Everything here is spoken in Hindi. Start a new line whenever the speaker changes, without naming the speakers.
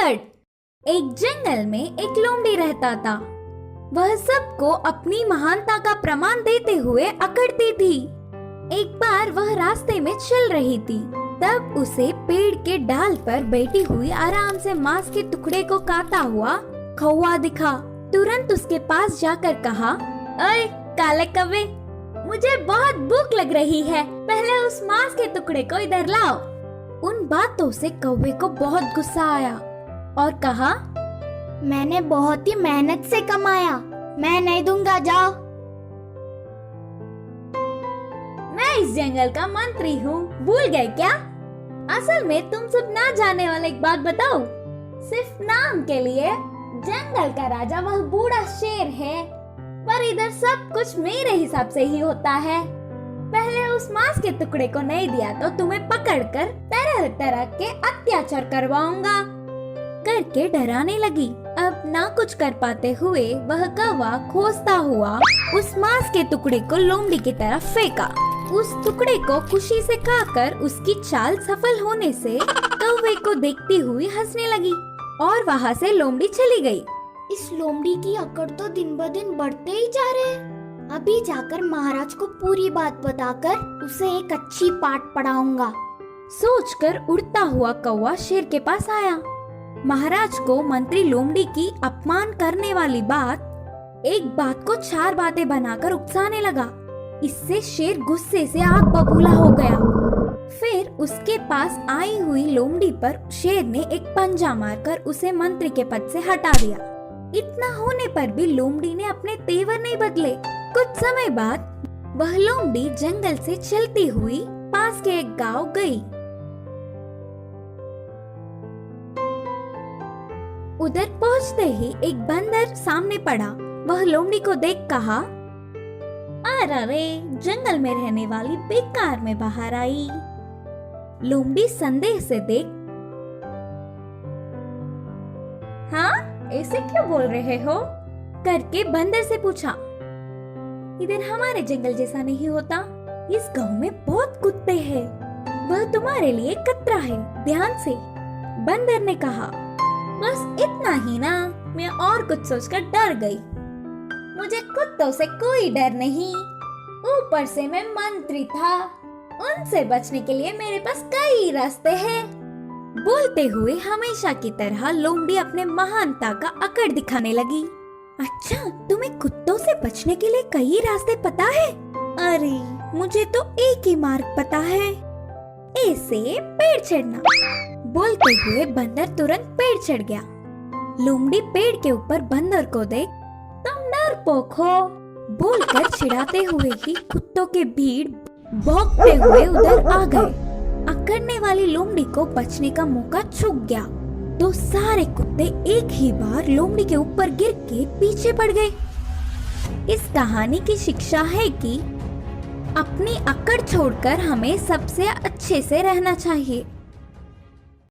पकड़। एक जंगल में एक लोमड़ी रहता था। वह सबको अपनी महानता का प्रमाण देते हुए अकड़ती थी। एक बार वह रास्ते में चल रही थी, तब उसे पेड़ के डाल पर बैठी हुई आराम से मांस के टुकड़े को काटता हुआ कौवा दिखा। तुरंत उसके पास जाकर कहा, अरे काले कौवे, मुझे बहुत भूख लग रही है, पहले उस मांस के टुकड़े को इधर लाओ। उन बातों से कौवे को बहुत गुस्सा आया और कहा,
मैंने बहुत ही मेहनत से कमाया, मैं नहीं दूंगा, जाओ।
मैं इस जंगल का मंत्री हूँ, भूल गए क्या? असल में तुम सब ना जाने वाला एक बात बताओ, सिर्फ नाम के लिए जंगल का राजा वह बूढ़ा शेर है, पर इधर सब कुछ मेरे हिसाब से ही होता है। पहले उस मांस के टुकड़े को नहीं दिया तो तुम्हें पकड़कर तरह तरह के अत्याचार करवाऊंगा करके डराने लगी। अब ना कुछ कर पाते हुए वह कौवा खोजता हुआ उस मांस के टुकड़े को लोमड़ी की तरफ फेंका। उस टुकड़े को खुशी से खाकर उसकी चाल सफल होने से कौवे को देखती हुई हंसने लगी और वहाँ से लोमड़ी चली गई।
इस लोमड़ी की अकड़ तो दिन ब दिन बढ़ते ही जा रहे हैं। अभी जाकर महाराज को पूरी बात बताकर उसे एक अच्छी पाठ पढ़ाऊंगा।
सोचकर उड़ता हुआ कौवा शेर के पास आया। महाराज को मंत्री लोमड़ी की अपमान करने वाली एक बात को 4 बातें बनाकर उकसाने लगा। इससे शेर गुस्से से आग बबूला हो गया। फिर उसके पास आई हुई लोमड़ी पर शेर ने एक पंजा मारकर उसे मंत्री के पद से हटा दिया। इतना होने पर भी लोमड़ी ने अपने तेवर नहीं बदले। कुछ समय बाद वह लोमड़ी जंगल से चलती हुई पास के एक गांव गई। उधर पहुंचते ही एक बंदर सामने पड़ा। वह लोमड़ी को देख कहा, अरे जंगल में रहने वाली बेकार में बाहर आई। लोमड़ी संदेह से देख, हाँ ऐसे क्यों बोल रहे हो करके बंदर से पूछा। इधर हमारे जंगल जैसा नहीं होता, इस गांव में बहुत कुत्ते हैं, वह तुम्हारे लिए खतरा है, ध्यान से। बंदर ने कहा, बस इतना ही ना, मैं और कुछ सोचकर डर गई। मुझे कुत्तों से कोई डर नहीं, ऊपर से मैं मंत्री था, उनसे बचने के लिए मेरे पास कई रास्ते हैं। बोलते हुए हमेशा की तरह लोमड़ी अपने महानता का अकड़ दिखाने लगी। अच्छा, तुम्हें कुत्तों से बचने के लिए कई रास्ते पता है? अरे मुझे तो एक ही मार्ग पता है, ऐसे पेड़ चढ़ना। बोलते हुए बंदर तुरंत पेड़ चढ़ गया। लोमड़ी पेड़ के ऊपर बंदर को देख, तुम डरपोक हो बोलकर चिढ़ाते हुए ही कुत्तों के भीड़ भौंकते हुए उधर आ गए। अकड़ने वाली लोमड़ी को बचने का मौका चूक गया तो सारे कुत्ते एक ही बार लोमड़ी के ऊपर गिर के पीछे पड़ गए। इस कहानी की शिक्षा है कि अपनी अकड़ छोड़कर हमें सबसे अच्छे से रहना चाहिए।